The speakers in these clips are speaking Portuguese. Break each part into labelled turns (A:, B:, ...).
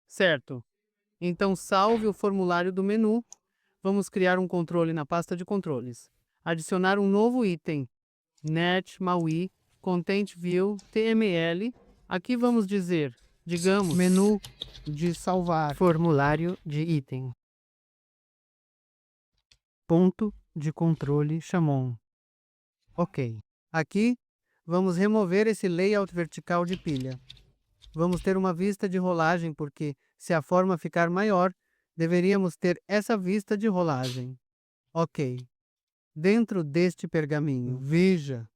A: Certo. Então salve o formulário do menu. Vamos criar um controle na pasta de controles. Adicionar um novo item. Net, MAUI, Content View, TML. Aqui vamos dizer, digamos, menu de salvar, formulário de item. Ponto de controle Chamon. Ok. Aqui, vamos remover esse layout vertical de pilha. Vamos ter uma vista de rolagem porque, se a forma ficar maior, deveríamos ter essa vista de rolagem. Ok. Dentro deste pergaminho, veja,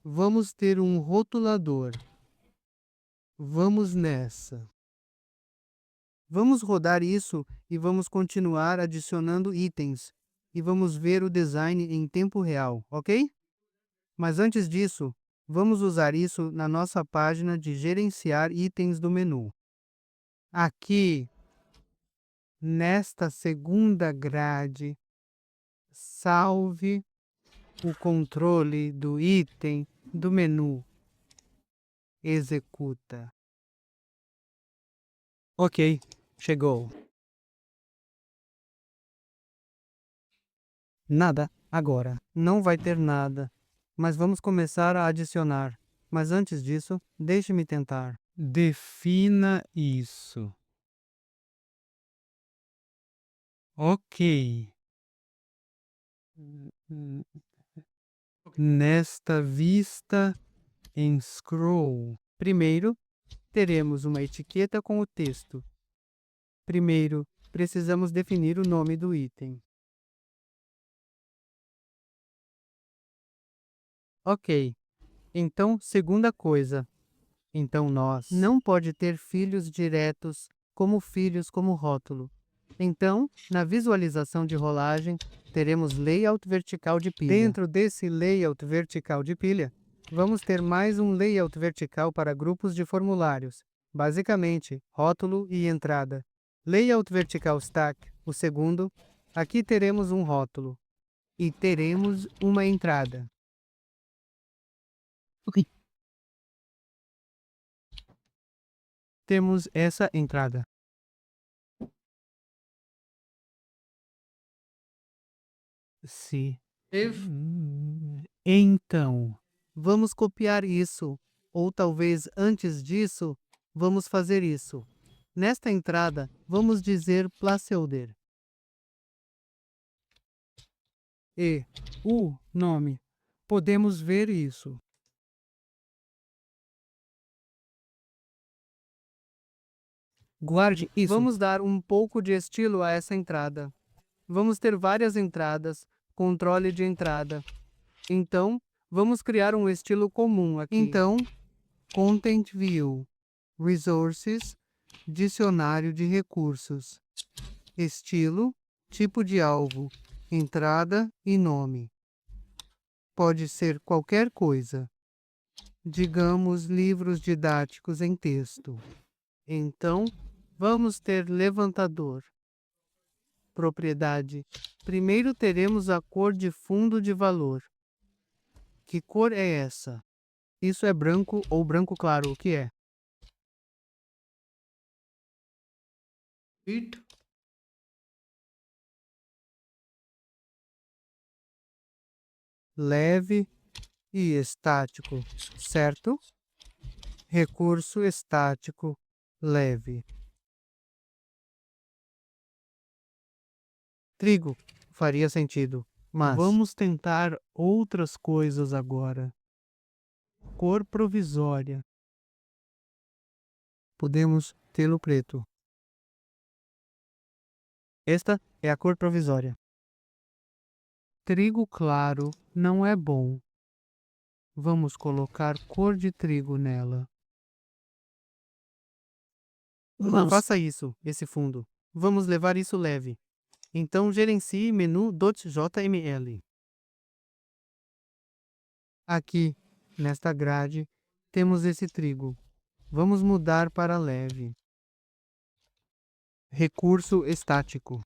A: vamos ter um rotulador. Vamos nessa. Vamos rodar isso e vamos continuar adicionando itens. E vamos ver o design em tempo real, ok? Mas antes disso, vamos usar isso na nossa página de gerenciar itens do menu. Aqui, nesta segunda grade, salve o controle do item do menu. Executa. Ok, chegou. Nada, agora. Não vai ter nada. Mas vamos começar a adicionar. Mas antes disso, deixe-me tentar. Defina isso. Ok. Nesta vista em scroll. Primeiro, teremos uma etiqueta com o texto. Primeiro, precisamos definir o nome do item. Ok. Então, segunda coisa. Então nós não pode ter filhos diretos como filhos como rótulo. Então, na visualização de rolagem, teremos layout vertical de pilha. Dentro desse layout vertical de pilha, vamos ter mais um layout vertical para grupos de formulários, basicamente rótulo e entrada. Layout vertical stack, o segundo, aqui teremos um rótulo e teremos uma entrada. Ok. Temos essa entrada. Se. Então, vamos copiar isso. Ou talvez antes disso, vamos fazer isso. Nesta entrada, vamos dizer placeholder. E o nome. Podemos ver isso. Guarde isso. Vamos dar um pouco de estilo a essa entrada. Vamos ter várias entradas, controle de entrada. Então, vamos criar um estilo comum aqui. Então, Content View, Resources, Dicionário de recursos. Estilo, tipo de alvo, entrada e nome. Pode ser qualquer coisa. Digamos livros didáticos em texto. Então, vamos ter levantador. Propriedade. Primeiro teremos a cor de fundo de valor. Que cor é essa? Isso é branco ou branco claro, o que é? It. Leve e estático, certo? Recurso estático leve. Trigo faria sentido, mas vamos tentar outras coisas agora. Cor provisória. Podemos tê-lo preto. Esta é a cor provisória. Trigo claro não é bom. Vamos colocar cor de trigo nela. Faça isso, esse fundo. Vamos levar isso leve. Então gerencie menu.jml. Aqui, nesta grade, temos esse trigo. Vamos mudar para leve. Recurso estático.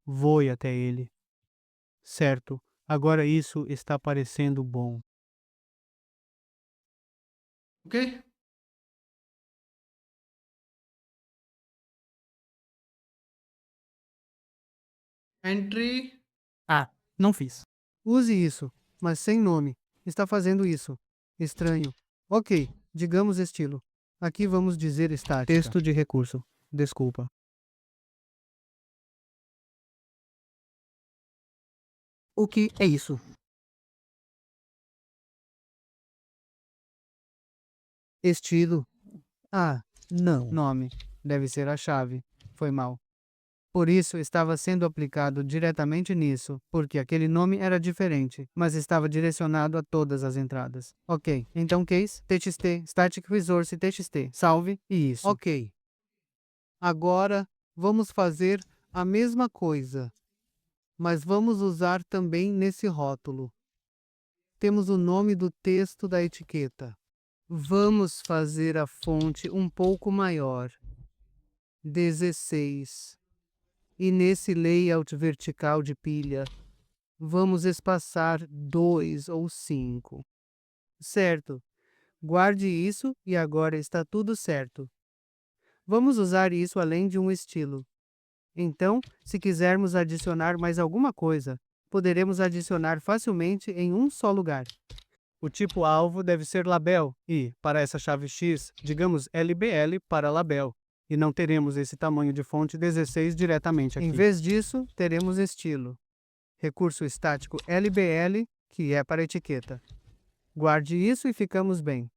A: Voe até ele. Certo, agora isso está parecendo bom. Ok? Entry.
B: Ah, não fiz.
A: Use isso, mas sem nome. Está fazendo isso. Estranho. Ok, digamos estilo. Aqui vamos dizer estática. Texto de recurso. Desculpa.
B: O que é isso?
A: Estilo. Ah,
B: Não.
A: nome. Deve ser a chave. Foi mal. Por isso estava sendo aplicado diretamente nisso, porque aquele nome era diferente, mas estava direcionado a todas as entradas. Ok, então case, txt, static resource txt, salve e isso. Ok. Agora vamos fazer a mesma coisa, mas vamos usar também nesse rótulo. Temos o nome do texto da etiqueta. Vamos fazer a fonte um pouco maior. 16. E nesse layout vertical de pilha, vamos espaçar 2 ou 5. Certo. Guarde isso e agora está tudo certo. Vamos usar isso além de um estilo. Então, se quisermos adicionar mais alguma coisa, poderemos adicionar facilmente em um só lugar. O tipo alvo deve ser label e, para essa chave X, digamos LBL para label. E não teremos esse tamanho de fonte 16 diretamente aqui. Em vez disso, teremos estilo. Recurso estático LBL, que é para etiqueta. Guarde isso e ficamos bem.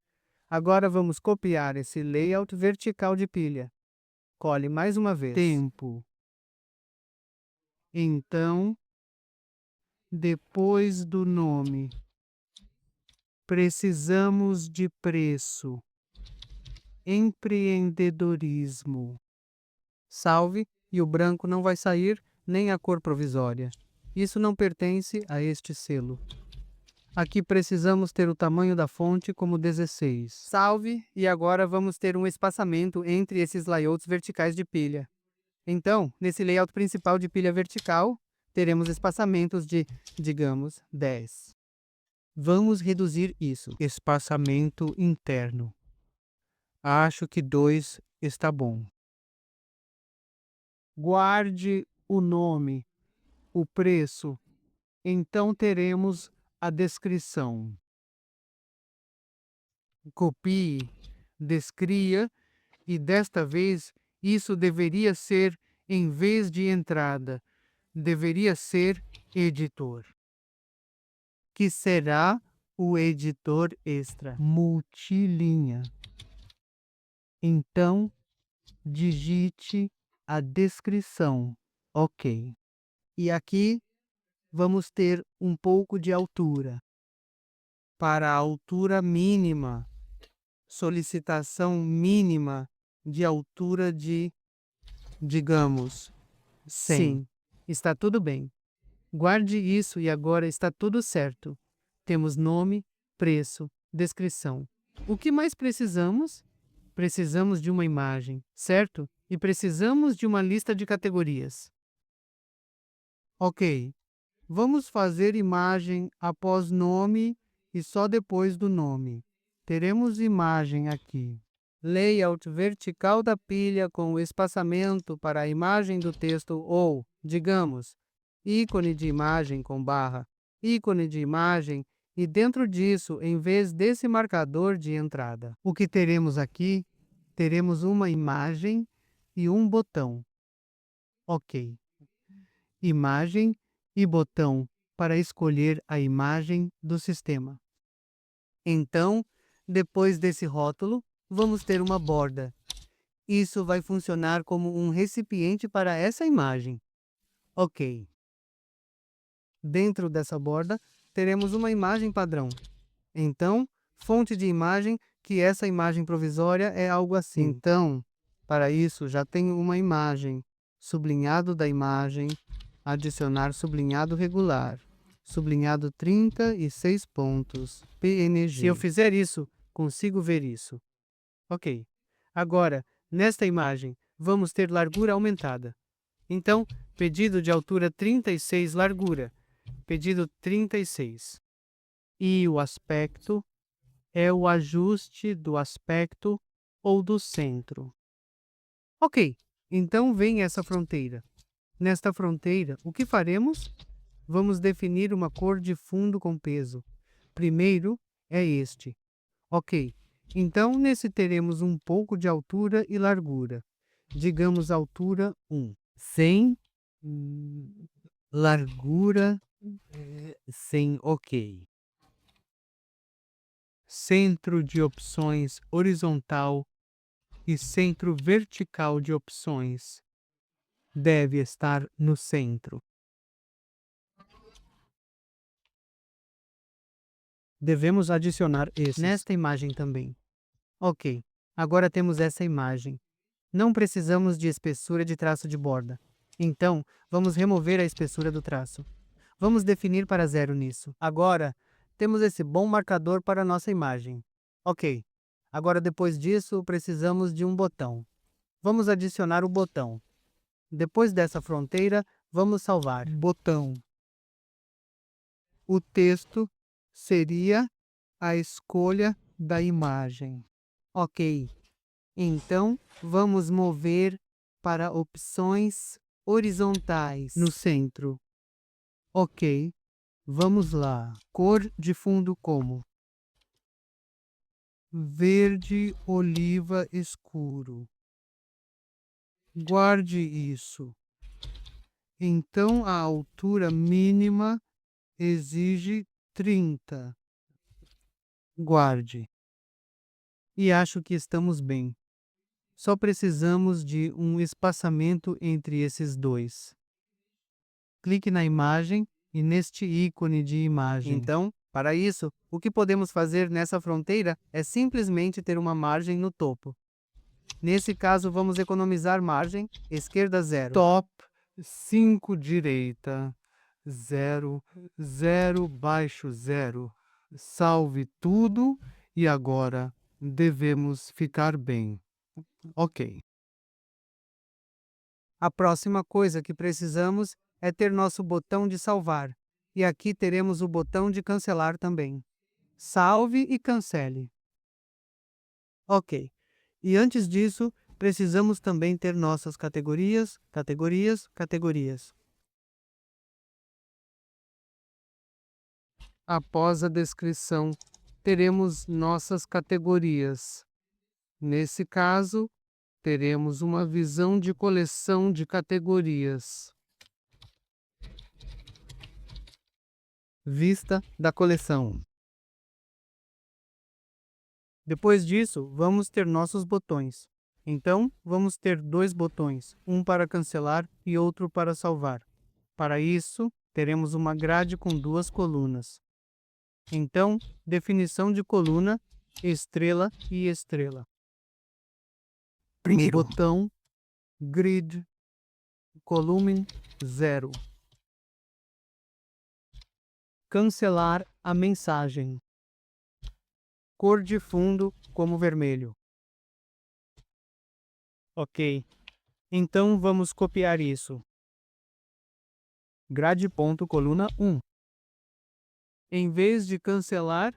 A: Agora vamos copiar esse layout vertical de pilha. Cole mais uma vez. Tempo. Então, depois do nome, precisamos de preço. Empreendedorismo. Salve, e o branco não vai sair, nem a cor provisória. Isso não pertence a este selo. Aqui precisamos ter o tamanho da fonte como 16. Salve, e agora vamos ter um espaçamento entre esses layouts verticais de pilha. Então, nesse layout principal de pilha vertical, teremos espaçamentos de, digamos, 10. Vamos reduzir isso. Espaçamento interno. Acho que 2 está bom. Guarde o nome, o preço. Então teremos a descrição. Copie, descria e desta vez isso deveria ser em vez de entrada, deveria ser editor. Que será o editor extra? Multilinha. Então, digite a descrição. Ok. E aqui vamos ter um pouco de altura. Para a altura mínima, solicitação mínima de altura de, digamos, 100. Sim, está tudo bem. Guarde isso e agora está tudo certo. Temos nome, preço, descrição. O que mais precisamos? Precisamos de uma imagem, certo? E precisamos de uma lista de categorias. Ok, vamos fazer imagem após nome e só depois do nome. Teremos imagem aqui. Layout vertical da pilha com o espaçamento para a imagem do texto ou, digamos, ícone de imagem com barra, ícone de imagem e dentro disso, em vez desse marcador de entrada. O que teremos aqui? Teremos uma imagem e um botão. Ok. Imagem e botão para escolher a imagem do sistema. Então, depois desse rótulo, vamos ter uma borda. Isso vai funcionar como um recipiente para essa imagem. Ok. Dentro dessa borda, teremos uma imagem padrão. Então, fonte de imagem, que essa imagem provisória é algo assim. Então, para isso, já tenho uma imagem. Sublinhado da imagem, adicionar sublinhado regular. Sublinhado 36 pontos, PNG. Se eu fizer isso, consigo ver isso. Ok. Agora, nesta imagem, vamos ter largura aumentada. Então, pedido de altura 36 largura. Pedido 36. E o aspecto é o ajuste do aspecto ou do centro. Ok, então vem essa fronteira. Nesta fronteira, o que faremos? Vamos definir uma cor de fundo com peso. Primeiro é este. Ok. Então, nesse teremos um pouco de altura e largura. Digamos altura 1. 100, largura 100, ok. Centro de opções horizontal e centro vertical de opções deve estar no centro. Devemos adicionar esses nesta imagem também. Ok, agora temos essa imagem. Não precisamos de espessura de traço de borda. Então, vamos remover a espessura do traço. Vamos definir para 0 nisso. Agora, temos esse bom marcador para a nossa imagem. Ok, agora depois disso, precisamos de um botão. Vamos adicionar o botão. Depois dessa fronteira, vamos salvar. Botão. O texto seria a escolha da imagem. Ok, então vamos mover para opções horizontais no centro. Ok, vamos lá. Cor de fundo como? Verde oliva escuro. Guarde isso. Então a altura mínima exige 30. Guarde. E acho que estamos bem. Só precisamos de um espaçamento entre esses dois. Clique na imagem e neste ícone de imagem. Então, para isso, o que podemos fazer nessa fronteira é simplesmente ter uma margem no topo. Nesse caso, vamos economizar margem, esquerda 0. Top 5 direita 0, 0 baixo 0. Salve tudo e agora devemos ficar bem. Ok. A próxima coisa que precisamos é ter nosso botão de salvar. E aqui teremos o botão de cancelar também. Salve e cancele. Ok. E antes disso, precisamos também ter nossas categorias, categorias, categorias. Após a descrição, teremos nossas categorias. Nesse caso, teremos uma visão de coleção de categorias. Vista da coleção. Depois disso, vamos ter nossos botões. Então, vamos ter dois botões, um para cancelar e outro para salvar. Para isso, teremos uma grade com duas colunas. Então, definição de coluna, estrela e estrela.
B: Primeiro.
A: Botão, grid, volume 0. Cancelar a mensagem. Cor de fundo como vermelho. Ok. Então vamos copiar isso. Grade ponto coluna 1. Em vez de cancelar,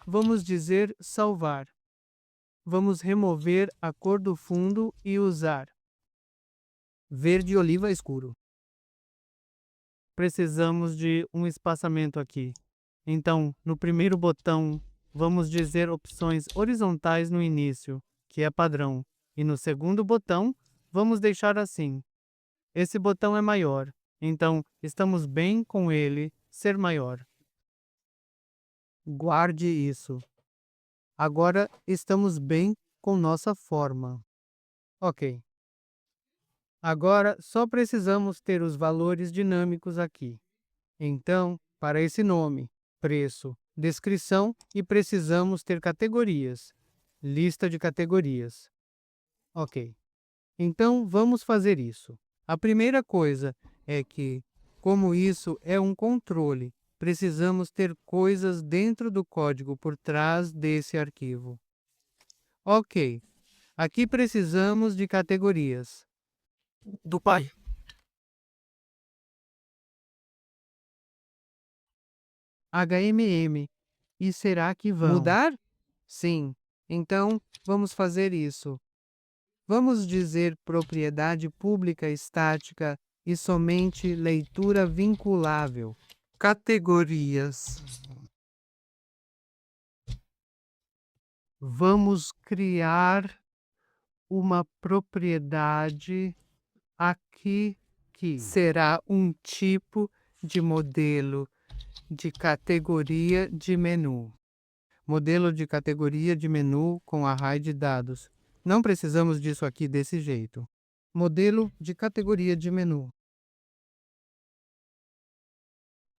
A: vamos dizer salvar. Vamos remover a cor do fundo e usar verde oliva escuro. Precisamos de um espaçamento aqui. Então, no primeiro botão, vamos dizer opções horizontais no início, que é padrão. E no segundo botão, vamos deixar assim. Esse botão é maior, então estamos bem com ele ser maior. Guarde isso. Agora estamos bem com nossa forma. Ok. Agora só precisamos ter os valores dinâmicos aqui. Então, para esse nome, preço, descrição e precisamos ter categorias. Lista de categorias. Ok. Então, vamos fazer isso. A primeira coisa é que, como isso é um controle, precisamos ter coisas dentro do código por trás desse arquivo. Ok. Aqui precisamos de categorias.
B: Do pai.
A: HMM. E será que vão mudar? Sim. Então, vamos fazer isso. Vamos dizer propriedade pública estática e somente leitura vinculável.
B: Categorias.
A: Vamos criar uma propriedade aqui que será um tipo de modelo de categoria de menu. Modelo de categoria de menu com array de dados. Não precisamos disso aqui desse jeito. Modelo de categoria de menu.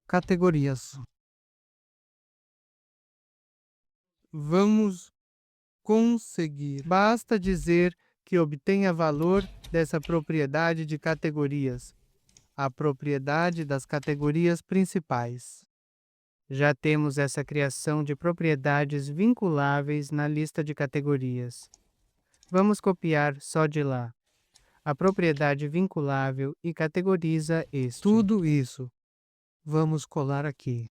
A: Categorias. Vamos conseguir. Basta dizer que obtenha valor dessa propriedade de categorias, a propriedade das categorias principais. Já temos essa criação de propriedades vinculáveis na lista de categorias. Vamos copiar só de lá a propriedade vinculável e categoriza tudo isso. Vamos colar aqui.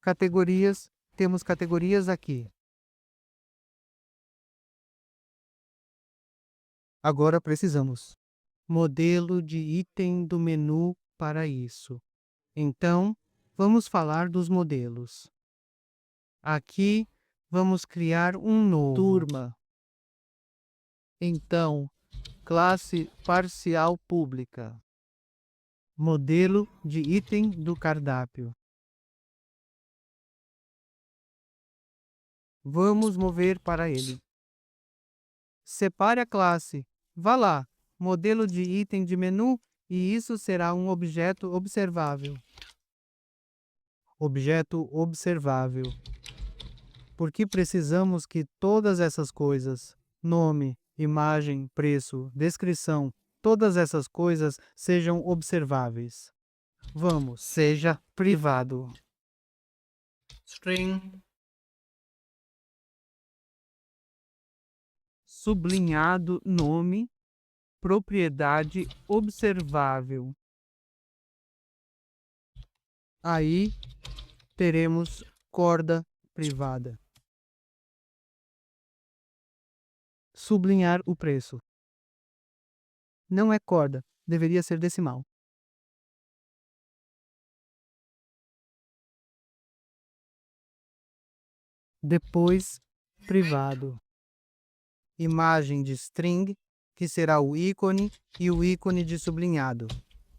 A: Categorias, temos categorias aqui. Agora precisamos modelo de item do menu para isso. Então, vamos falar dos modelos. Aqui, vamos criar um novo. Turma. Então, classe parcial pública. Modelo de item do cardápio. Vamos mover para ele. Separe a classe. Vá lá, modelo de item de menu, e isso será um objeto observável. Objeto observável. Porque precisamos que todas essas coisas, nome, imagem, preço, descrição, todas essas coisas sejam observáveis. Vamos, seja privado.
B: String.
A: Sublinhado nome, propriedade observável. Aí teremos corda privada. Sublinhar o preço. Não é corda, deveria ser decimal. Depois, privado. Imagem de string, que será o ícone e o ícone de sublinhado.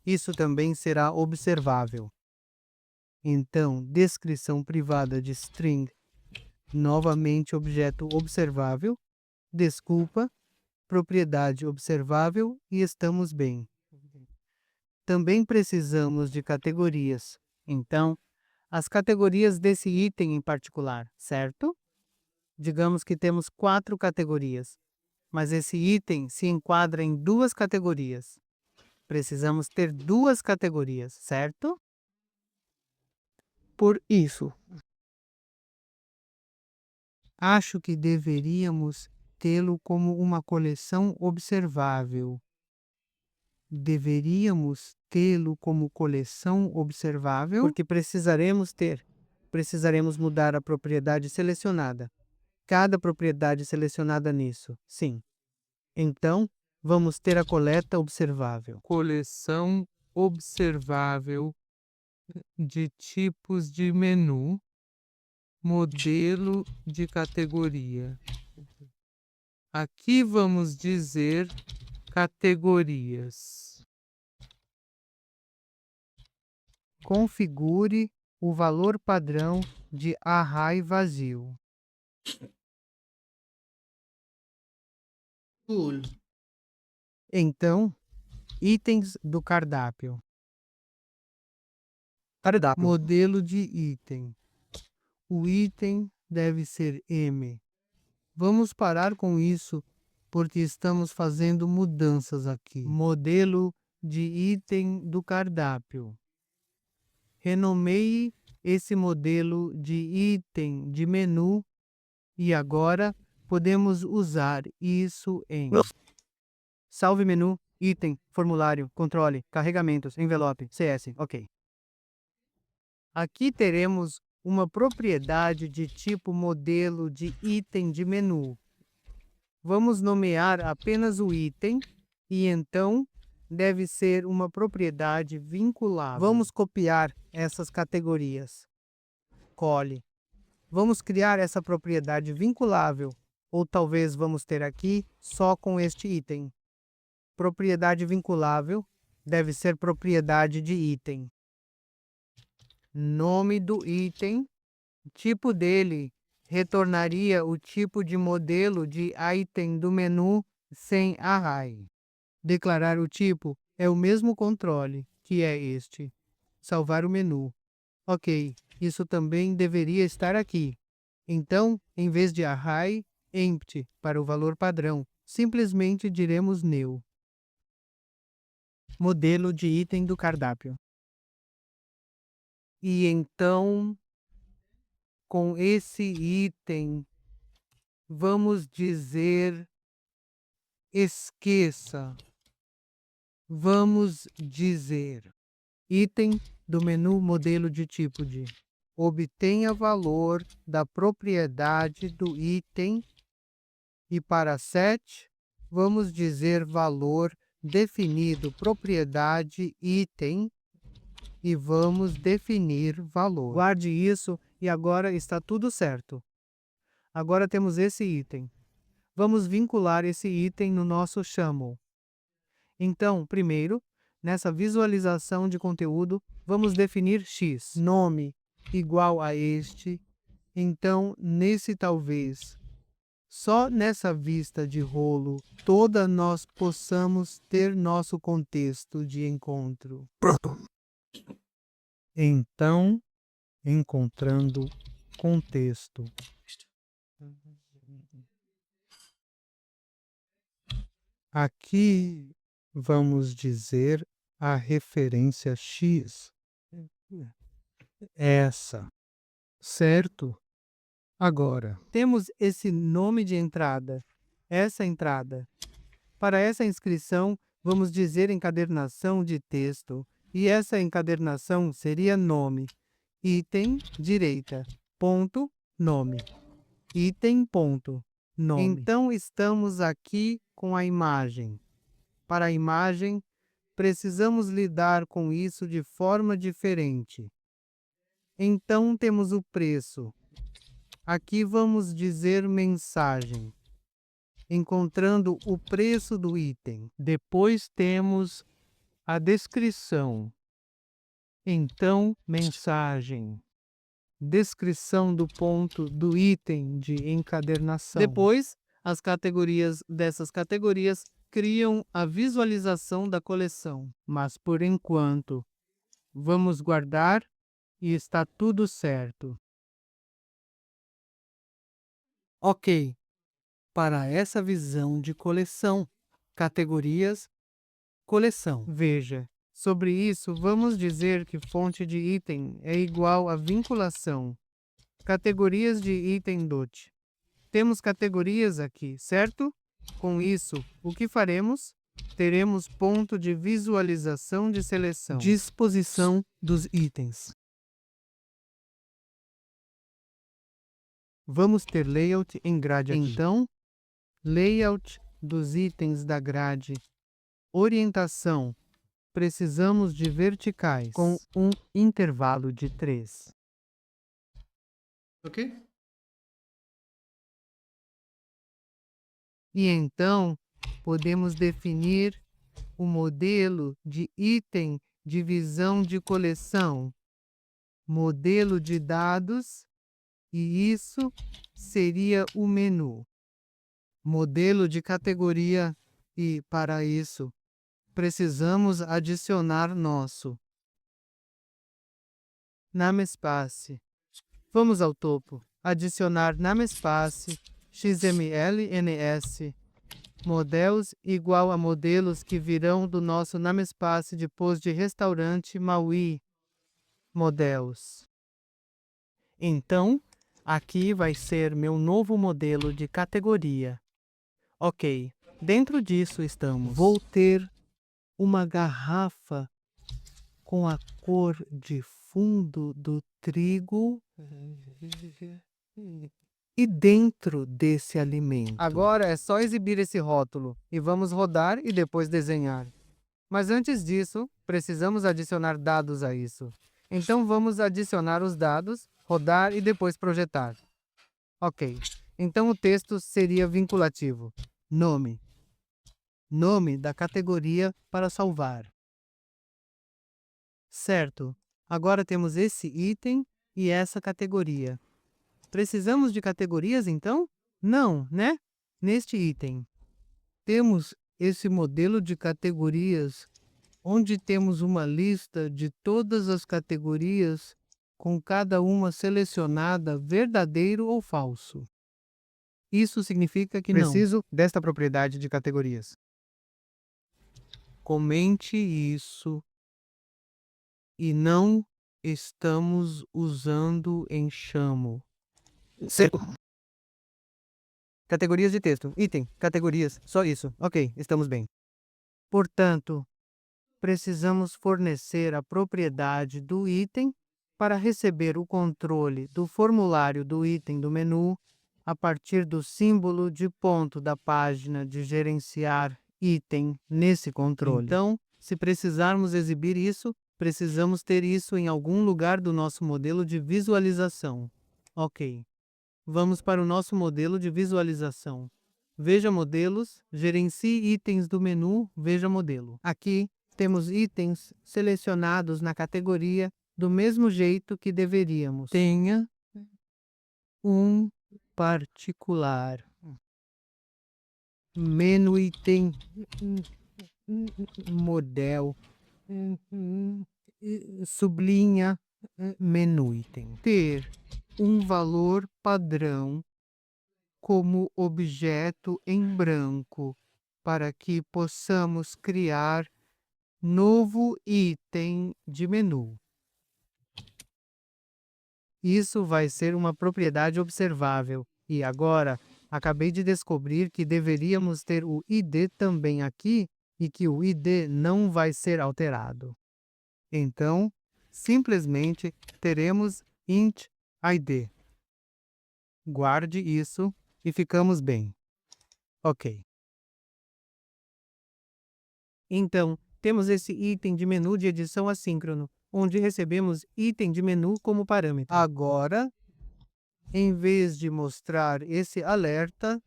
A: Isso também será observável. Então, descrição privada de string, novamente objeto observável, desculpa, propriedade observável e estamos bem. Também precisamos de categorias. Então, as categorias desse item em particular, certo? Digamos que temos 4 categorias, mas esse item se enquadra em 2 categorias. Precisamos ter 2 categorias, certo? Por isso, acho que deveríamos tê-lo como uma coleção observável. Deveríamos tê-lo como coleção observável? Porque precisaremos mudar a propriedade selecionada. Cada propriedade selecionada nisso, sim. Então, vamos ter a coleta observável.
B: Coleção observável de tipos de menu, modelo de categoria. Aqui vamos dizer categorias.
A: Configure o valor padrão de array vazio.
B: Cool.
A: Então, itens do cardápio.
B: Cardápio.
A: Modelo de item. O item deve ser M. Vamos parar com isso, porque estamos fazendo mudanças aqui. Modelo de item do cardápio. Renomeie esse modelo de item de menu e agora podemos usar isso em salve menu, item, formulário, controle, carregamentos, envelope, CS, ok. Aqui teremos uma propriedade de tipo modelo de item de menu. Vamos nomear apenas o item e então, deve ser uma propriedade vinculável. Vamos copiar essas categorias. Cole. Vamos criar essa propriedade vinculável, ou talvez vamos ter aqui só com este item. Propriedade vinculável deve ser propriedade de item. Nome do item, tipo dele, retornaria o tipo de modelo de item do menu sem array. Declarar o tipo é o mesmo controle, que é este. Salvar o menu. Ok, isso também deveria estar aqui. Então, em vez de array, empty para o valor padrão. Simplesmente diremos new. Modelo de item do cardápio. E então, com esse item, vamos dizer esqueça. Vamos dizer item do menu modelo de tipo de obtenha valor da propriedade do item e para set vamos dizer valor definido propriedade item e vamos definir valor. Guarde isso e agora está tudo certo. Agora temos esse item. Vamos vincular esse item no nosso XAML. Então, primeiro, nessa visualização de conteúdo, vamos definir x, nome igual a este. Então, nesse talvez, só nessa vista de rolo, toda nós possamos ter nosso contexto de encontro.
B: Pronto.
A: Então, encontrando contexto. Aqui vamos dizer a referência x. Essa. Certo? Agora, temos esse nome de entrada, essa entrada. Para essa inscrição, vamos dizer encadernação de texto, e essa encadernação seria nome, item, direita, ponto, nome, item, ponto, nome. Então, estamos aqui com a imagem. Para a imagem, precisamos lidar com isso de forma diferente. Então, temos o preço. Aqui vamos dizer mensagem, encontrando o preço do item. Depois temos a descrição. Então, mensagem. Descrição do ponto do item de encadernação. Depois, as categorias dessas categorias criam a visualização da coleção. Mas, por enquanto, vamos guardar e está tudo certo. Ok, para essa visão de coleção, categorias, coleção. Veja, sobre isso vamos dizer que fonte de item é igual a vinculação. Categorias de item dot. Temos categorias aqui, certo? Com isso, o que faremos? Teremos ponto de visualização de seleção. Disposição dos itens. Vamos ter layout em grade aqui. Então, layout dos itens da grade. Orientação. Precisamos de verticais com um intervalo de 3. Ok? E então, podemos definir o modelo de item de visão de coleção, modelo de dados, e isso seria o menu. Modelo de categoria, e para isso, precisamos adicionar nosso namespace. Vamos ao topo. Adicionar namespace, xml_ns, models igual a modelos que virão do nosso namespace depois de restaurante Maui. Models. Então, aqui vai ser meu novo modelo de categoria. Ok, dentro disso estamos. Vou ter uma garrafa com a cor de fundo do trigo e dentro desse alimento. Agora é só exibir esse rótulo e vamos rodar e depois desenhar. Mas antes disso, precisamos adicionar dados a isso. Então vamos adicionar os dados, rodar e depois projetar. Ok. Então o texto seria vinculativo. Nome. Nome da categoria para salvar. Certo. Agora temos esse item e essa categoria. Precisamos de categorias, então? Não, né? Neste item, temos esse modelo de categorias, onde temos uma lista de todas as categorias, com cada uma selecionada verdadeiro ou falso. Isso significa que preciso desta propriedade de categorias. Comente isso e não estamos usando em chamo. Certo. Categorias de texto. Item. Categorias. Só isso. Ok, estamos bem. Portanto, precisamos fornecer a propriedade do item para receber o controle do formulário do item do menu a partir do símbolo de ponto da página de gerenciar item nesse controle. Então, se precisarmos exibir isso, precisamos ter isso em algum lugar do nosso modelo de visualização. Ok. Vamos para o nosso modelo de visualização. Veja modelos, gerencie itens do menu, veja modelo. Aqui temos itens selecionados na categoria do mesmo jeito que deveríamos. Tenha um particular. Menu item model sublinha menu item. Ter um valor padrão como objeto em branco para que possamos criar novo item de menu. Isso vai ser uma propriedade observável. E agora, acabei de descobrir que deveríamos ter o ID também aqui e que o ID não vai ser alterado. Então, simplesmente teremos int ID. Guarde isso e ficamos bem. Ok. Então, temos esse item de menu de edição assíncrono, onde recebemos item de menu como parâmetro. Agora, em vez de mostrar esse alerta,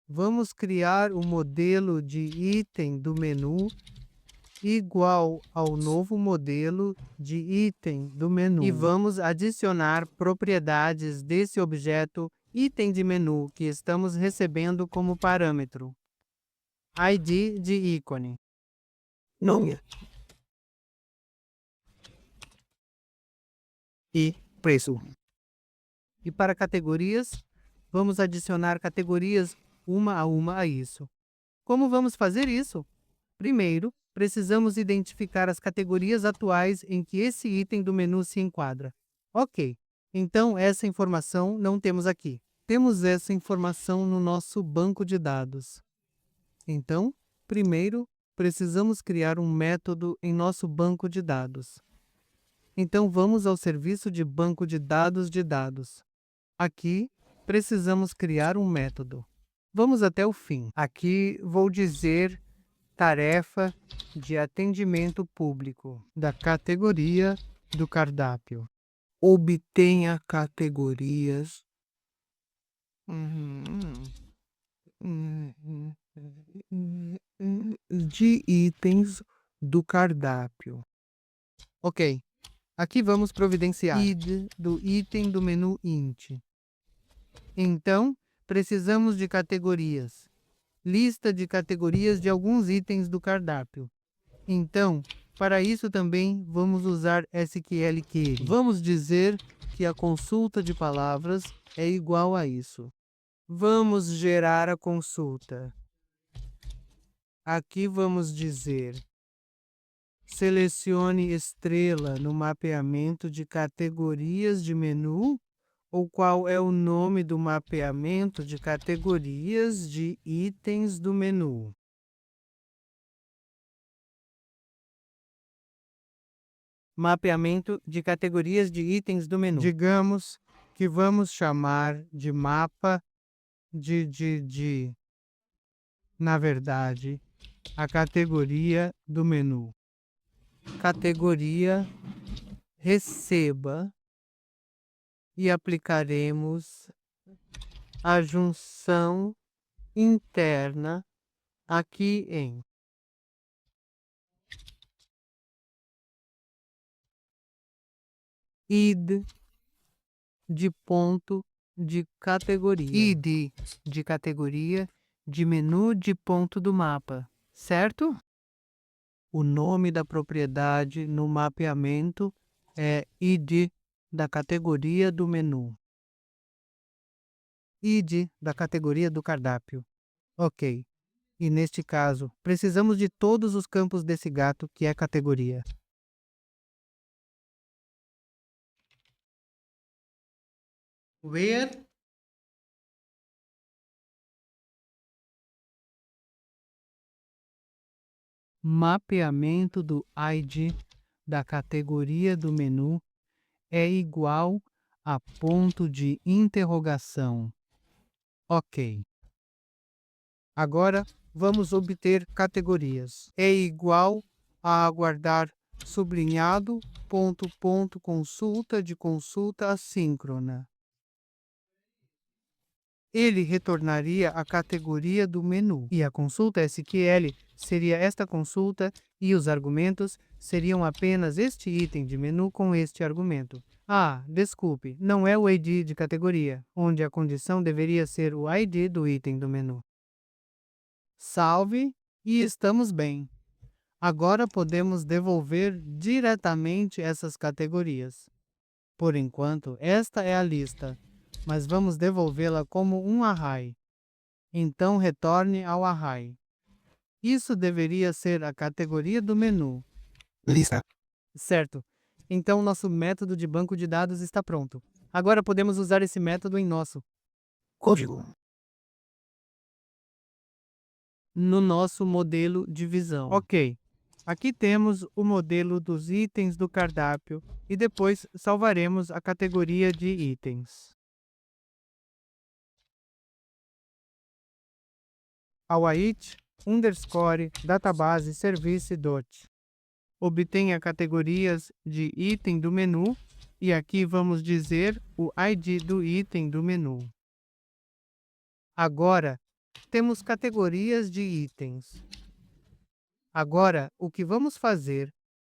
A: vamos criar o modelo de item do menu igual ao novo modelo de item do menu. E vamos adicionar propriedades desse objeto item de menu que estamos recebendo como parâmetro. ID de ícone. Nome. E preço. E para categorias, vamos adicionar categorias uma a isso. Como vamos fazer isso? Primeiro, precisamos identificar as categorias atuais em que esse item do menu se enquadra. Ok, então essa informação não temos aqui. Temos essa informação no nosso banco de dados. Então, primeiro, precisamos criar um método em nosso banco de dados. Então vamos ao serviço de banco de dados de dados. Aqui, precisamos criar um método. Vamos até o fim. Aqui vou dizer tarefa de atendimento público da categoria do cardápio. Obtenha categorias de itens do cardápio. Ok, aqui vamos providenciar id do item do menu int. Então, precisamos de categorias. Lista de categorias de alguns itens do cardápio. Então, para isso também vamos usar SQL Query. Vamos dizer que a consulta de palavras é igual a isso. Vamos gerar a consulta. Aqui vamos dizer: selecione estrela no mapeamento de categorias de menu, ou qual é o nome do mapeamento de categorias de itens do menu. Mapeamento de categorias de itens do menu. Digamos que vamos chamar de mapa na verdade, a categoria do menu. Categoria receba e aplicaremos a junção interna aqui em id de ponto de categoria. Id de categoria de menu de ponto do mapa, certo? O nome da propriedade no mapeamento é id da categoria do menu. Id da categoria do cardápio. Ok. E neste caso, precisamos de todos os campos desse gato que é categoria. Where mapeamento do ID da categoria do menu é igual a ponto de interrogação. Ok. Agora vamos obter categorias. É igual a aguardar sublinhado consulta de consulta assíncrona. Ele retornaria a categoria do menu. E a consulta SQL seria esta consulta e os argumentos seriam apenas este item de menu com este argumento. Ah, desculpe, não é o ID de categoria, onde a condição deveria ser o ID do item do menu. Salve e estamos bem. Agora podemos devolver diretamente essas categorias. Por enquanto, esta é a lista, mas vamos devolvê-la como um array. Então retorne ao array. Isso deveria ser a categoria do menu.
B: Lista.
A: Certo. Então nosso método de banco de dados está pronto. Agora podemos usar esse método em nosso
B: Código.
A: no nosso modelo de visão. Ok. Aqui temos o modelo dos itens do cardápio e depois salvaremos a categoria de itens. await underscore database service dot. Obtenha categorias de item do menu e aqui vamos dizer o ID do item do menu. Agora, temos categorias de itens. Agora, o que vamos fazer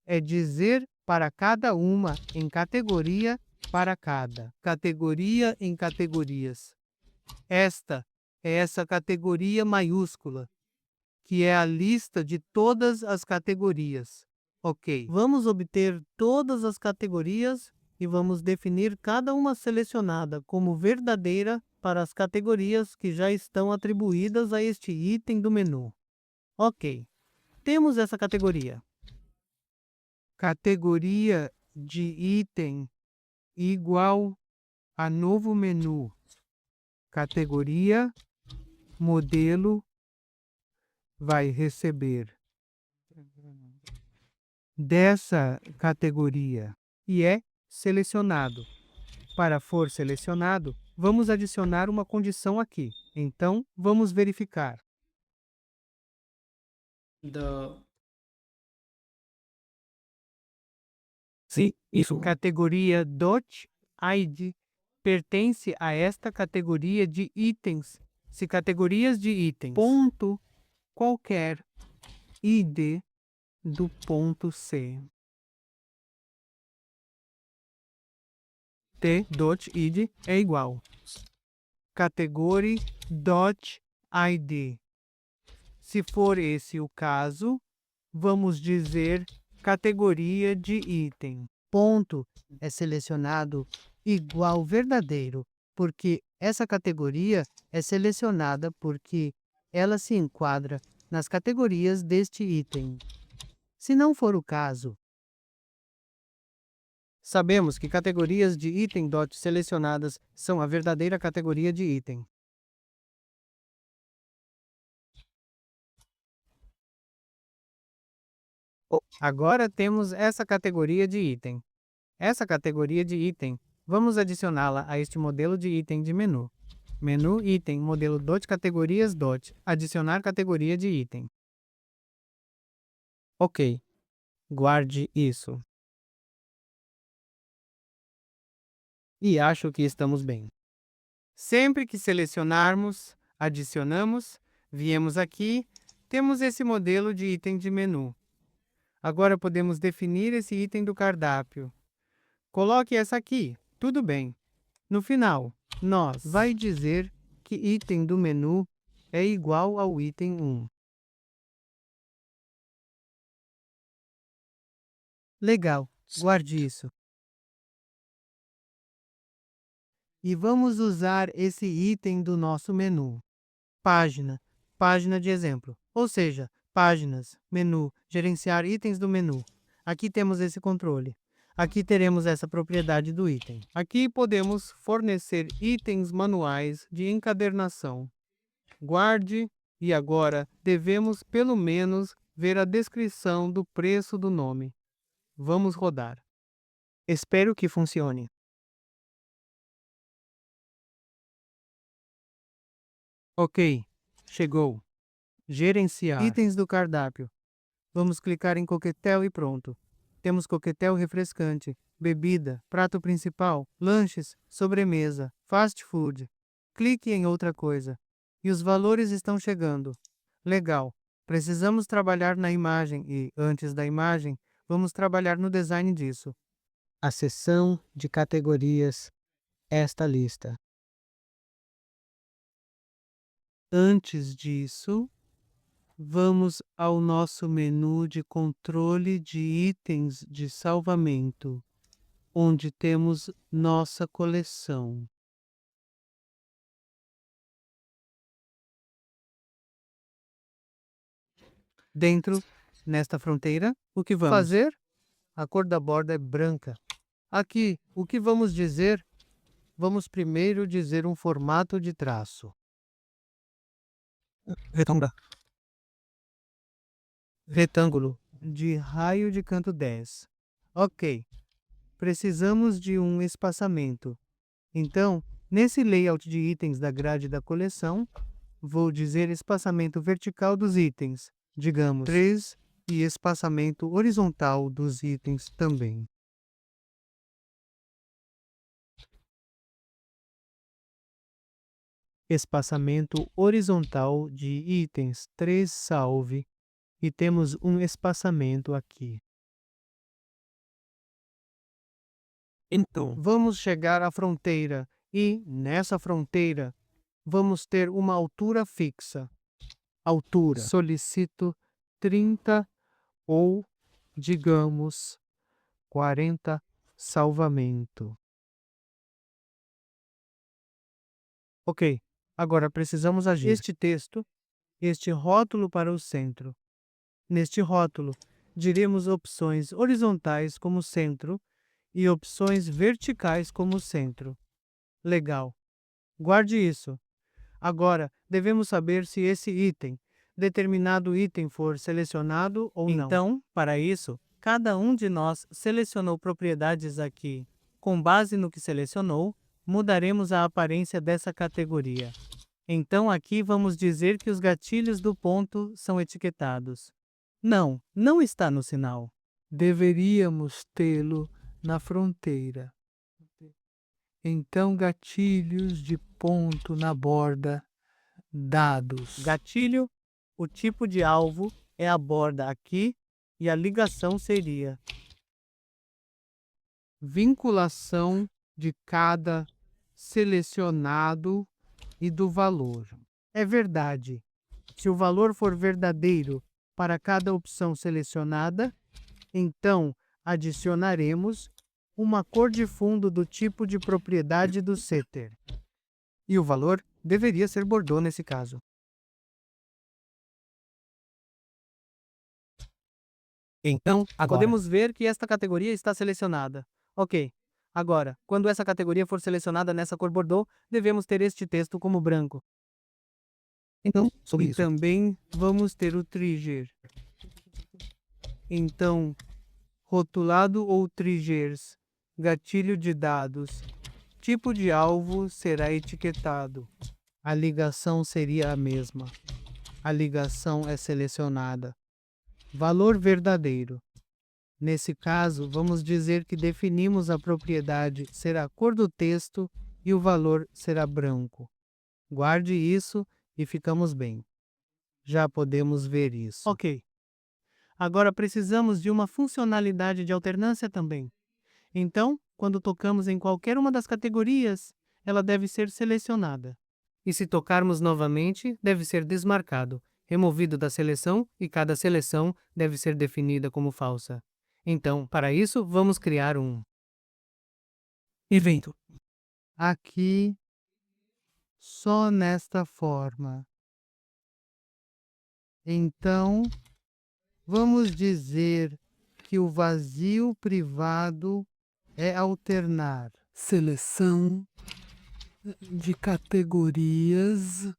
A: é dizer para cada uma em categoria para cada. Categoria em categorias. Esta é essa categoria maiúscula, que é a lista de todas as categorias. Ok, vamos obter todas as categorias e vamos definir cada uma selecionada como verdadeira para as categorias que já estão atribuídas a este item do menu. Ok, temos essa categoria. Categoria de item igual a novo menu. Categoria modelo vai receber dessa categoria e é selecionado. Para for selecionado, vamos adicionar uma condição aqui. Então, vamos verificar.
B: Sim, isso.
A: Categoria .id pertence a esta categoria de itens. Se categorias de itens ponto qualquer id do ponto C. T.id é igual. Category.id. Se for esse o caso, vamos dizer categoria de item. Ponto é selecionado igual verdadeiro, porque essa categoria é selecionada porque ela se enquadra nas categorias deste item. Se não for o caso, sabemos que categorias de item selecionadas são a verdadeira categoria de item. Agora temos essa categoria de item. Essa categoria de item, vamos adicioná-la a este modelo de item de menu. Menu item modelo categorias adicionar categoria de item. Ok, guarde isso. E acho que estamos bem. Sempre que selecionarmos, adicionamos, viemos aqui, temos esse modelo de item de menu. Agora podemos definir esse item do cardápio. Coloque essa aqui, tudo bem. No final, nós vai dizer que item do menu é igual ao item 1. Legal, guarde isso. E vamos usar esse item do nosso menu. Página, página de exemplo. Ou seja, páginas, menu, gerenciar itens do menu. Aqui temos esse controle. Aqui teremos essa propriedade do item. Aqui podemos fornecer itens manuais de encadernação. Guarde e agora devemos pelo menos ver a descrição do preço do nome. Vamos rodar. Espero que funcione. Ok, chegou. Gerenciar. Itens do cardápio. Vamos clicar em coquetel e pronto. Temos coquetel refrescante, bebida, prato principal, lanches, sobremesa, fast food. Clique em outra coisa. E os valores estão chegando. Legal. Precisamos trabalhar na imagem e, antes da imagem, vamos trabalhar no design disso. A seção de categorias, esta lista. Antes disso, vamos ao nosso menu de controle de itens de salvamento, onde temos nossa coleção. Dentro, nesta fronteira, o que vamos fazer? A cor da borda é branca. Aqui, o que vamos dizer? Vamos primeiro dizer um formato de traço.
B: Retângulo.
A: Retângulo de raio de canto 10. Ok. Precisamos de um espaçamento. Então, nesse layout de itens da grade da coleção, vou dizer espaçamento vertical dos itens, digamos 3, e espaçamento horizontal dos itens também. Espaçamento horizontal de itens 3 salve, e temos um espaçamento aqui.
B: Então,
A: Vamos chegar à fronteira e, nessa fronteira, vamos ter uma altura fixa. Altura. Solicito 30 ou, digamos, 40 salvamento. Ok, agora precisamos agir. Este texto, este rótulo para o centro. Neste rótulo, diremos opções horizontais como centro e opções verticais como centro. Legal. Guarde isso. Agora, devemos saber se esse item, determinado item for selecionado ou não. Então, para isso, cada um de nós selecionou propriedades aqui. Com base no que selecionou, mudaremos a aparência dessa categoria. Então aqui vamos dizer que os gatilhos do ponto são etiquetados. Não, não está no sinal. Deveríamos tê-lo na fronteira. Então gatilhos de ponto na borda, dados. Gatilho, o tipo de alvo é a borda aqui e a ligação seria vinculação de cada selecionado e do valor. É verdade. Se o valor for verdadeiro para cada opção selecionada, então adicionaremos uma cor de fundo do tipo de propriedade do setter. E o valor deveria ser Bordeaux nesse caso.
B: então, agora.
A: Podemos ver que esta categoria está selecionada. Ok. Agora, quando essa categoria for selecionada nessa cor Bordeaux, devemos ter este texto como branco.
B: Então, sobre
A: E
B: isso.
A: também vamos ter o trigger. Então, rotulado ou triggers, gatilho de dados, tipo de alvo será etiquetado. A ligação seria a mesma. A ligação é selecionada. valor verdadeiro. Nesse caso, vamos dizer que definimos a propriedade ser a cor do texto e o valor será branco. Guarde isso e ficamos bem. Já podemos ver isso. Ok. Agora precisamos de uma funcionalidade de alternância também. Então, quando tocamos em qualquer uma das categorias, ela deve ser selecionada. E se tocarmos novamente, deve ser desmarcado, removido da seleção e cada seleção deve ser definida como falsa. Então, para isso, vamos criar um
B: evento,
A: aqui só nesta forma. Então, vamos dizer que o vazio privado é alternar
B: seleção de categorias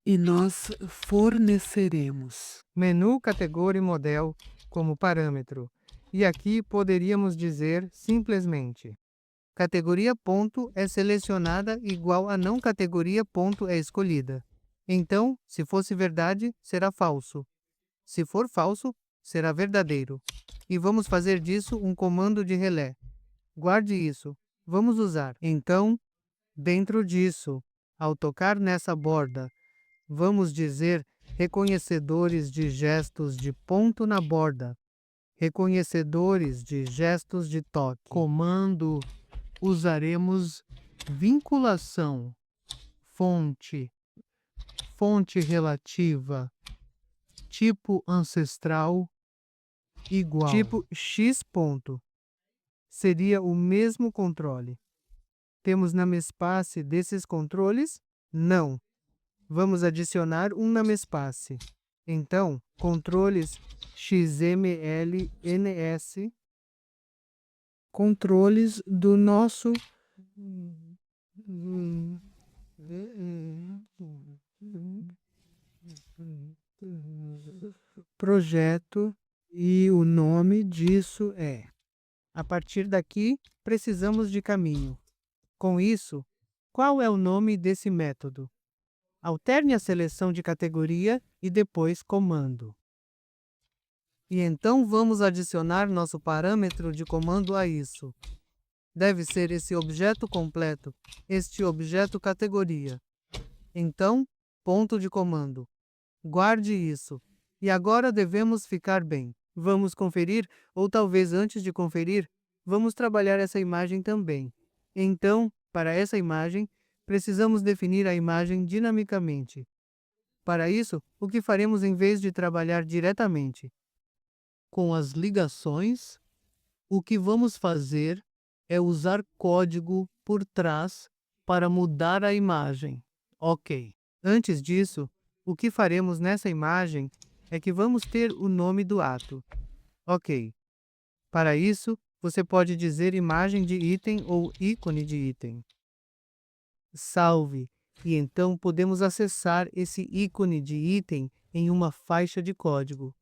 B: e nós forneceremos
A: menu, categoria e model como parâmetro. E aqui poderíamos dizer simplesmente categoria ponto é selecionada igual a não categoria ponto é escolhida. Então, se fosse verdade, será falso. Se for falso, será verdadeiro. E vamos fazer disso um comando de relé. Guarde isso. Vamos usar. Então, dentro disso, ao tocar nessa borda, vamos dizer reconhecedores de gestos de ponto na borda, reconhecedores de gestos de toque. Comando usaremos vinculação, fonte, fonte relativa, tipo ancestral, igual. Tipo x ponto. Seria o mesmo controle. Temos namespace desses controles? Não. Vamos adicionar um namespace. Então, controles xml_ns, controles do nosso projeto e o nome disso é. A partir daqui, precisamos de caminho. Com isso, qual é o nome desse método? Alterne a seleção de categoria e depois comando. E então vamos adicionar nosso parâmetro de comando a isso. Deve ser esse objeto completo, este objeto categoria. Então, ponto de comando. Guarde isso. E agora devemos ficar bem. Vamos conferir, ou talvez antes de conferir, vamos trabalhar essa imagem também. Então, para essa imagem, precisamos definir a imagem dinamicamente. Para isso, o que faremos em vez de trabalhar diretamente com as ligações, o que vamos fazer é usar código por trás para mudar a imagem. Ok. Antes disso, o que faremos nessa imagem é que vamos ter o nome do ato. Ok. Para isso, você pode dizer imagem de item ou ícone de item. Salve. E então podemos acessar esse ícone de item em uma faixa de código.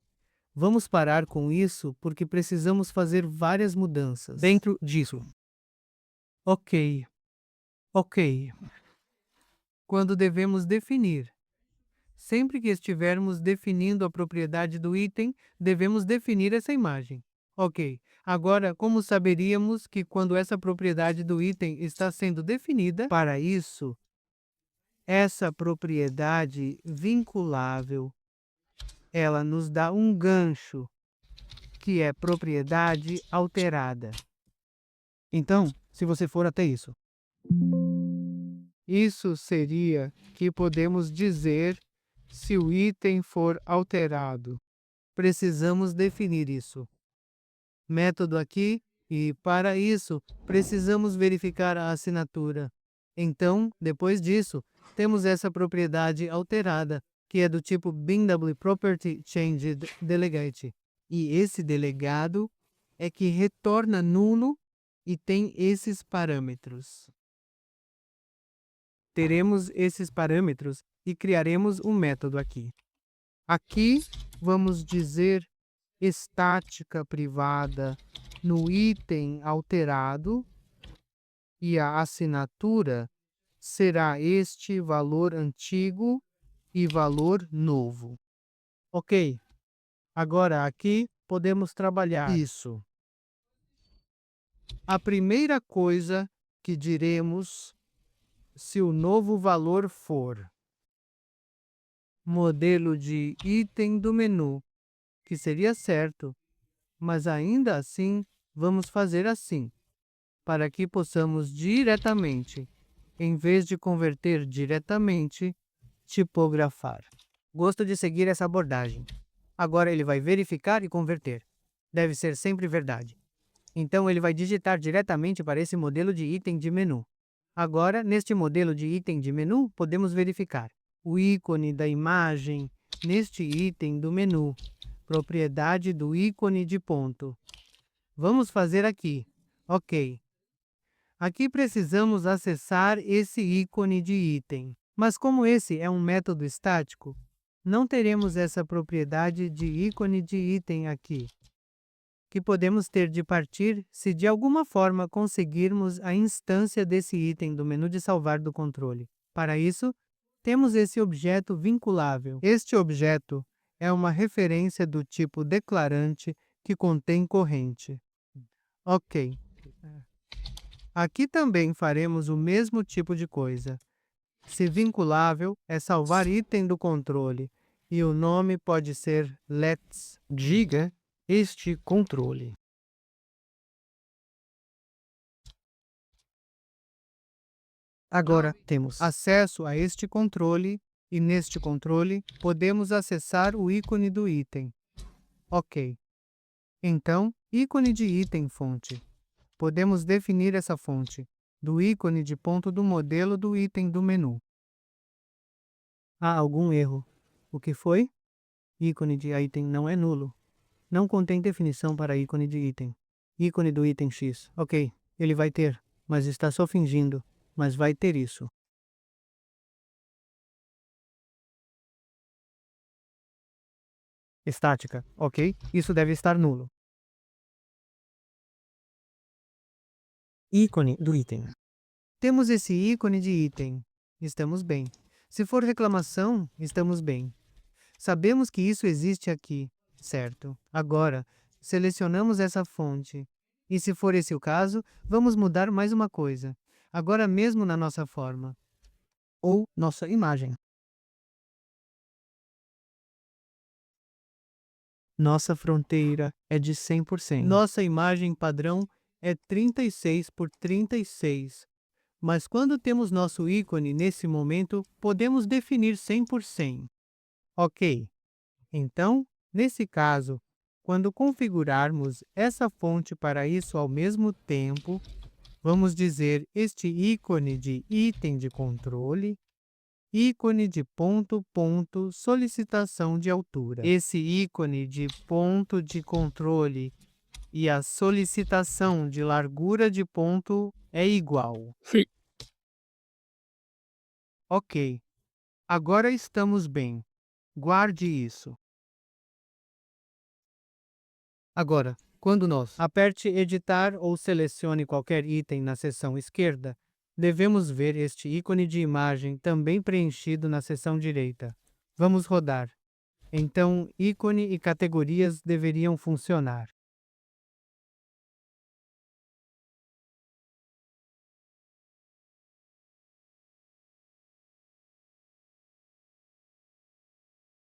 A: Vamos parar com isso porque precisamos fazer várias mudanças
B: dentro disso.
A: Ok. Ok. Quando devemos definir. Sempre que estivermos definindo a propriedade do item, devemos definir essa imagem. Ok. Agora, como saberíamos que quando essa propriedade do item está sendo definida? Para isso, essa propriedade vinculável, ela nos dá um gancho, que é propriedade alterada.
B: Então, se você for até isso.
A: Isso seria que podemos dizer se o item for alterado. Precisamos definir isso. Método aqui, e para isso, precisamos verificar a assinatura. Então, depois disso, temos essa propriedade alterada, que é do tipo bindablyPropertyChangedDelegate. E esse delegado é que retorna nulo e tem esses parâmetros. Teremos esses parâmetros e criaremos um método aqui. Aqui, vamos dizer estática privada no item alterado e a assinatura será este valor antigo e valor novo. Ok. Agora aqui podemos trabalhar. Isso. A primeira coisa que diremos se o novo valor for modelo de item do menu, que seria certo, mas ainda assim vamos fazer assim, para que possamos diretamente, em vez de converter diretamente, tipografar. Gosto de seguir essa abordagem. Agora ele vai verificar e converter. Deve ser sempre verdade. Então ele vai digitar diretamente para esse modelo de item de menu. Agora, neste modelo de item de menu, podemos verificar o ícone da imagem neste item do menu, propriedade do ícone de ponto. Vamos fazer aqui. Ok. Aqui precisamos acessar esse ícone de item. Mas como esse é um método estático, não teremos essa propriedade de ícone de item aqui, que podemos ter de partir se de alguma forma conseguirmos a instância desse item do menu de salvar do controle. Para isso, temos esse objeto vinculável. Este objeto é uma referência do tipo declarante que contém corrente. Ok. Aqui também faremos o mesmo tipo de coisa. Se vinculável é salvar item do controle, e o nome pode ser Let's. Diga este controle. Agora temos acesso a este controle, e neste controle podemos acessar o ícone do item. Ok. Então, ícone de item fonte. Podemos definir essa fonte do ícone de ponto do modelo do item do menu. Há algum erro. O que foi? Ícone de item não é nulo. Não contém definição para ícone de item. Ícone do item X. Ok, ele vai ter, mas está só fingindo. Mas vai ter isso. Estática. Ok, isso deve estar nulo. Ícone do item. Temos esse ícone de item. Estamos bem. Se for reclamação, estamos bem. Sabemos que isso existe aqui, certo? Agora, selecionamos essa fonte. E se for esse o caso, vamos mudar mais uma coisa. Agora mesmo na nossa forma. Ou nossa imagem. Nossa fronteira é de 100%. Nossa imagem padrão é 36 por 36. Mas quando temos nosso ícone nesse momento, podemos definir 100%. Ok. Então, nesse caso, quando configurarmos essa fonte para isso ao mesmo tempo, vamos dizer este ícone de item de controle, ícone de ponto, ponto, solicitação de altura. Esse ícone de ponto de controle e a solicitação de largura de ponto é igual.
B: Sim.
A: Ok. Agora estamos bem. Guarde isso. Agora, quando nós aperte editar ou selecione qualquer item na seção esquerda, devemos ver este ícone de imagem também preenchido na seção direita. Vamos rodar. Então, ícone e categorias deveriam funcionar.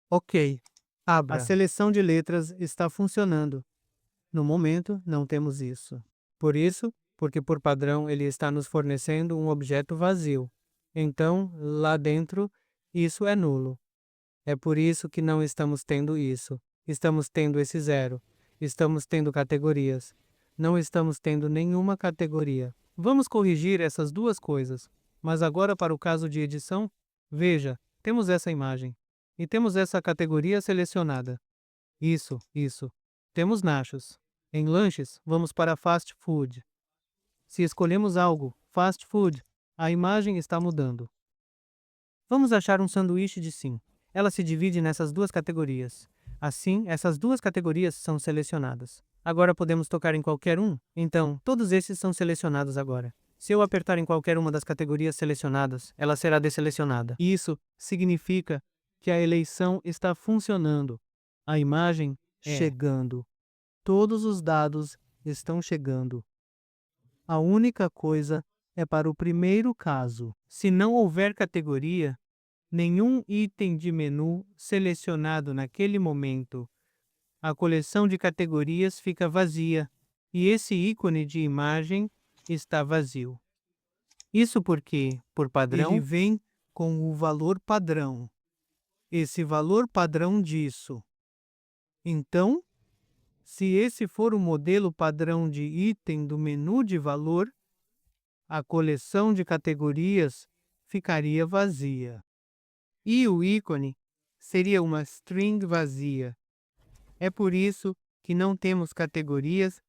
A: Ok. Abra. A seleção de letras está funcionando. No momento, não temos isso. Por isso, porque por padrão ele está nos fornecendo um objeto vazio. Então, lá dentro, isso é nulo. É por isso que não estamos tendo isso. Estamos tendo esse zero. Estamos tendo categorias. Não estamos tendo nenhuma categoria. Vamos corrigir essas duas coisas. Mas agora para o caso de edição, veja, temos essa imagem. E temos essa categoria selecionada. Isso. Temos nachos. Em lanches, vamos para fast food. Se escolhemos algo, fast food, a imagem está mudando. Vamos achar um sanduíche de sim. Ela se divide nessas duas categorias. Assim, essas duas categorias são selecionadas. Agora podemos tocar em qualquer um? Então, todos esses são selecionados agora. Se eu apertar em qualquer uma das categorias selecionadas, ela será desselecionada. Isso significa que a eleição está funcionando. A imagem
B: É.
A: chegando. Todos os dados estão chegando. A única coisa é para o primeiro caso. Se não houver categoria, nenhum item de menu selecionado naquele momento, a coleção de categorias fica vazia e esse ícone de imagem está vazio. Isso porque, por padrão, ele vem com o valor padrão. Esse valor padrão disso. Então, se esse for o modelo padrão de item do menu de valor, a coleção de categorias ficaria vazia. E o ícone seria uma string vazia. É por isso que não temos categorias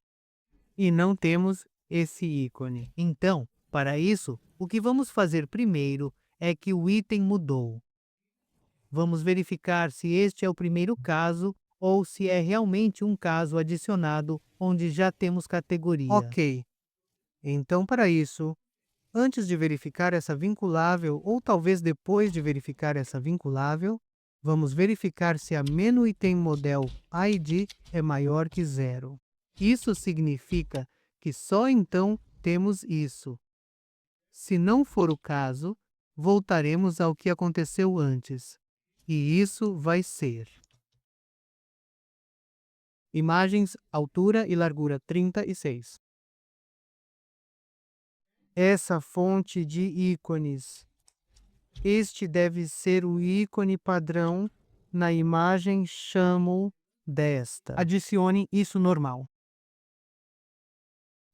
A: e não temos esse ícone. Então, para isso, o que vamos fazer primeiro é que o item mudou. Vamos verificar se este é o primeiro caso ou se é realmente um caso adicionado onde já temos categoria. Ok. Então, para isso, antes de verificar essa vinculável ou talvez depois de verificar essa vinculável, vamos verificar se a menu item model ID é maior que 0. Isso significa que só então temos isso. Se não for o caso, voltaremos ao que aconteceu antes. E isso vai ser imagens, altura e largura 36. Essa fonte de ícones. Este deve ser o ícone padrão na imagem chamo desta. Adicione isso normal.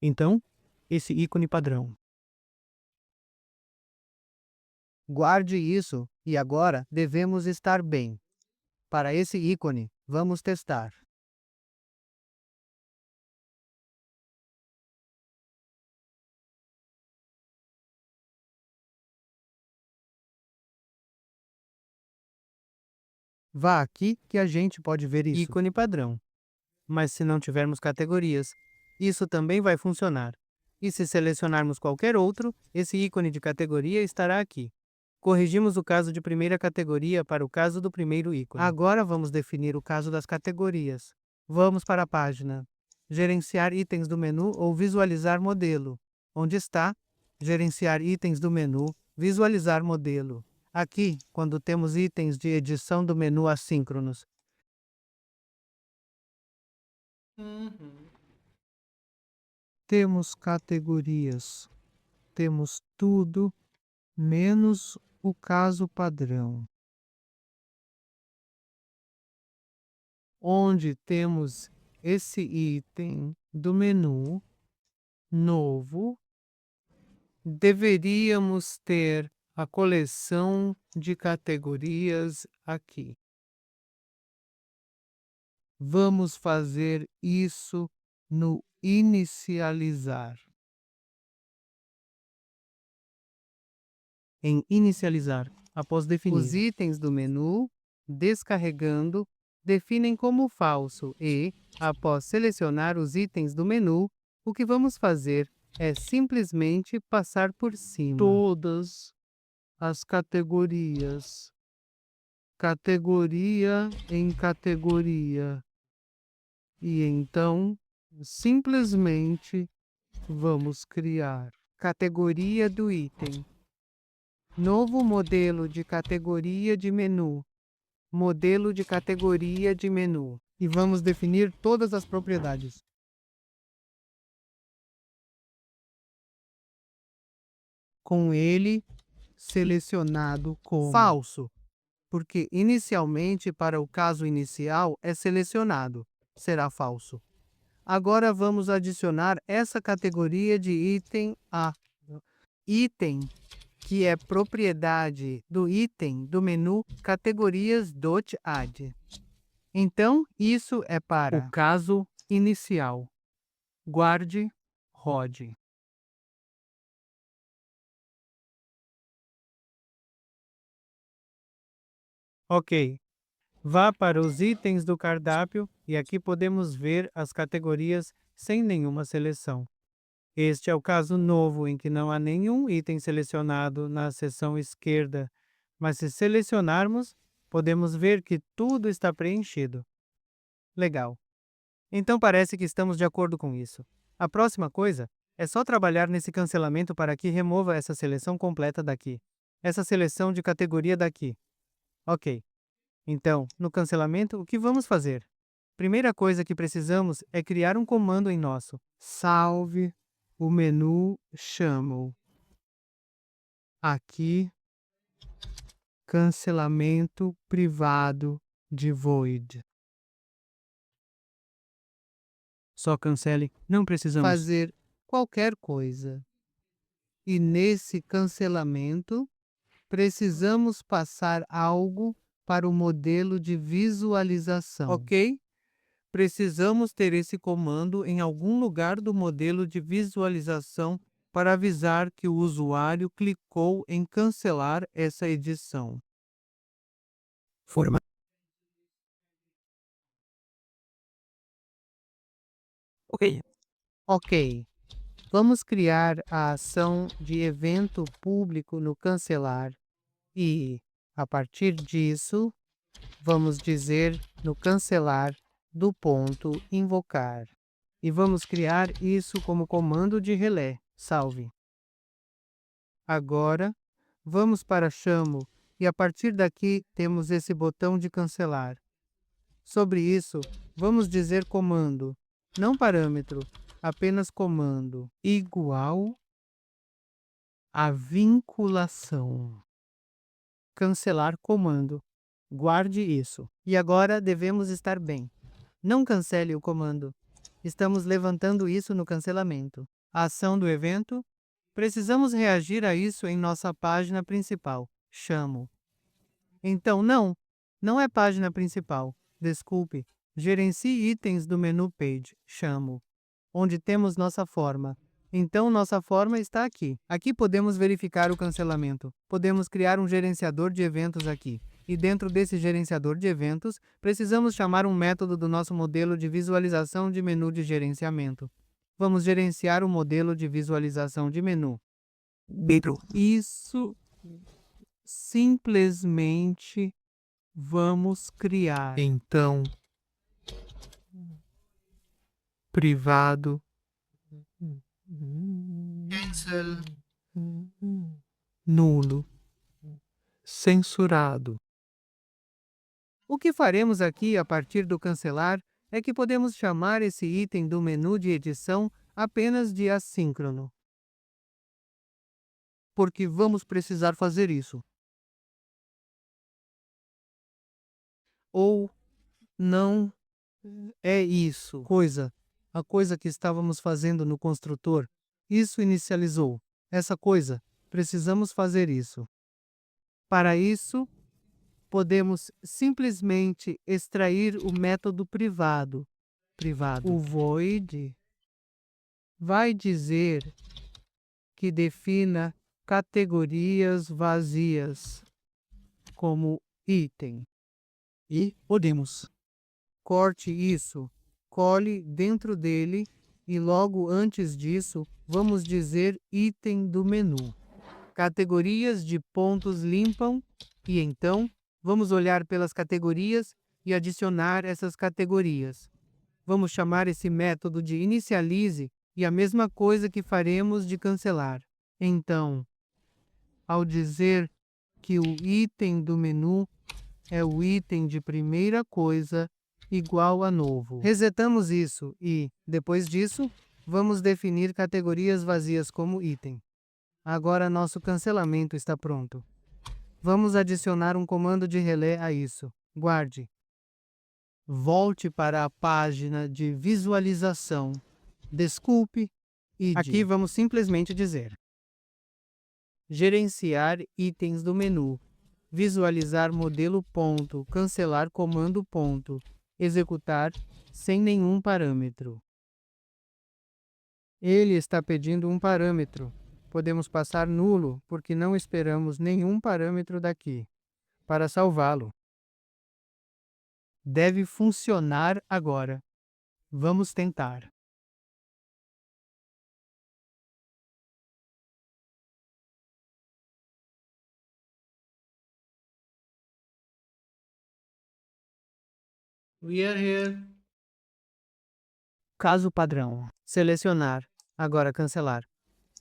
A: Então, esse ícone padrão. Guarde isso e agora devemos estar bem. Para esse ícone, vamos testar. Vá aqui que a gente pode ver isso. Ícone padrão. Mas se não tivermos categorias, isso também vai funcionar. E se selecionarmos qualquer outro, esse ícone de categoria estará aqui. Corrigimos o caso de primeira categoria para o caso do primeiro ícone. Agora vamos definir o caso das categorias. Vamos para a página Gerenciar itens do menu ou visualizar modelo. Onde está? Gerenciar itens do menu, visualizar modelo. Aqui, quando temos itens de edição do menu assíncronos. Temos categorias. Temos tudo, menos o caso padrão. Onde temos esse item do menu novo, deveríamos ter a coleção de categorias aqui. Vamos fazer isso no inicializar. Em inicializar, após definir. Os itens do menu, descarregando, definem como falso e, após selecionar os itens do menu, o que vamos fazer é simplesmente passar por cima todas as categorias. Categoria em categoria. E então, simplesmente, vamos criar categoria do item. Novo modelo de categoria de menu. Modelo de categoria de menu. E vamos definir todas as propriedades. Com ele selecionado como falso, porque inicialmente para o caso inicial é selecionado, será falso. Agora vamos adicionar essa categoria de item a item, que é propriedade do item do menu categorias.add. Então, isso é para o caso inicial. Guarde, rode. Ok. Vá para os itens do cardápio e aqui podemos ver as categorias sem nenhuma seleção. Este é o caso novo em que não há nenhum item selecionado na seção esquerda, mas se selecionarmos, podemos ver que tudo está preenchido. Legal. Então parece que estamos de acordo com isso. A próxima coisa é só trabalhar nesse cancelamento para que remova essa seleção completa daqui. Essa seleção de categoria daqui. Ok. Então, no cancelamento, o que vamos fazer? Primeira coisa que precisamos é criar um comando em nosso salve o menu chamo. Aqui, cancelamento privado de void. Só cancele, não precisamos fazer qualquer coisa. E nesse cancelamento, precisamos passar algo para o modelo de visualização. Ok? Precisamos ter esse comando em algum lugar do modelo de visualização para avisar que o usuário clicou em cancelar essa edição.
B: Forma. Ok.
A: Ok. Vamos criar a ação de evento público no cancelar e, a partir disso, vamos dizer no cancelar do ponto invocar. E vamos criar isso como comando de relé, salve. Agora, vamos para chamo e a partir daqui temos esse botão de cancelar. Sobre isso, vamos dizer comando, não parâmetro, apenas comando, igual a vinculação. Cancelar comando. Guarde isso. E agora devemos estar bem. Não cancele o comando. Estamos levantando isso no cancelamento. A ação do evento. Precisamos reagir a isso em nossa página principal. Chamo. Então, não é página principal. Desculpe. Gerencie itens do menu Page. Chamo. Onde temos nossa forma. Então, nossa forma está aqui. Aqui podemos verificar o cancelamento. Podemos criar um gerenciador de eventos aqui. E dentro desse gerenciador de eventos, precisamos chamar um método do nosso modelo de visualização de menu de gerenciamento. Vamos gerenciar o modelo de visualização de menu.
B: Dentro.
A: Isso simplesmente vamos criar. Então, privado, cancel, nulo, censurado. O que faremos aqui a partir do cancelar é que podemos chamar esse item do menu de edição apenas de assíncrono. Porque vamos precisar fazer isso. Ou não é isso. A coisa que estávamos fazendo no construtor. Isso inicializou. Essa coisa. Precisamos fazer isso. Para isso, podemos simplesmente extrair o método privado. O void vai dizer que defina categorias vazias como item.
B: E podemos.
A: Corte isso, cole dentro dele e logo antes disso vamos dizer item do menu. Categorias de pontos limpam e então vamos olhar pelas categorias e adicionar essas categorias. Vamos chamar esse método de inicialize e a mesma coisa que faremos de cancelar. Então, ao dizer que o item do menu é o item de primeira coisa igual a novo. Resetamos isso e, depois disso, vamos definir categorias vazias como item. Agora nosso cancelamento está pronto. Vamos adicionar um comando de relé a isso. Guarde. Volte para a página de visualização. Desculpe. id. Aqui vamos simplesmente dizer: gerenciar itens do menu. Visualizar modelo ponto, cancelar comando ponto, executar sem nenhum parâmetro. Ele está pedindo um parâmetro. Podemos passar nulo porque não esperamos nenhum parâmetro daqui. Para salvá-lo. Deve funcionar agora. Vamos tentar. We are here.
B: Caso padrão.
A: Selecionar. Agora cancelar.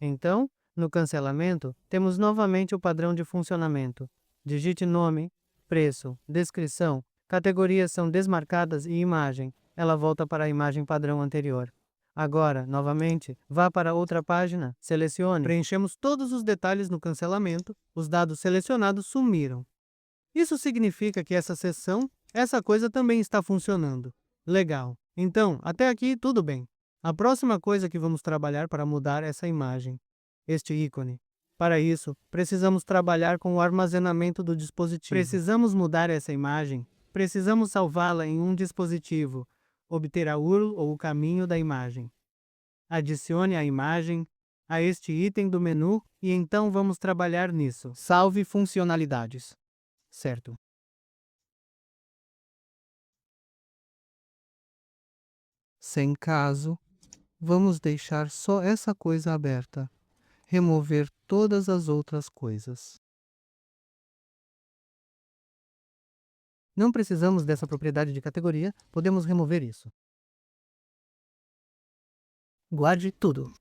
A: Então, no cancelamento, temos novamente o padrão de funcionamento. Digite nome, preço, descrição, categorias são desmarcadas e imagem. Ela volta para a imagem padrão anterior. Agora, novamente, vá para outra página, selecione. Preenchemos todos os detalhes no cancelamento, os dados selecionados sumiram. Isso significa que essa coisa também está funcionando. Legal. Então, até aqui tudo bem. A próxima coisa que vamos trabalhar para mudar essa imagem, este ícone. Para isso, precisamos trabalhar com o armazenamento do dispositivo. Precisamos mudar essa imagem. Precisamos salvá-la em um dispositivo. Obter a URL ou o caminho da imagem. Adicione a imagem a este item do menu e então vamos trabalhar nisso.
B: Salve funcionalidades.
A: Certo. Sem caso, vamos deixar só essa coisa aberta. Remover todas as outras coisas. Não precisamos dessa propriedade de categoria, podemos remover isso. Guarde tudo.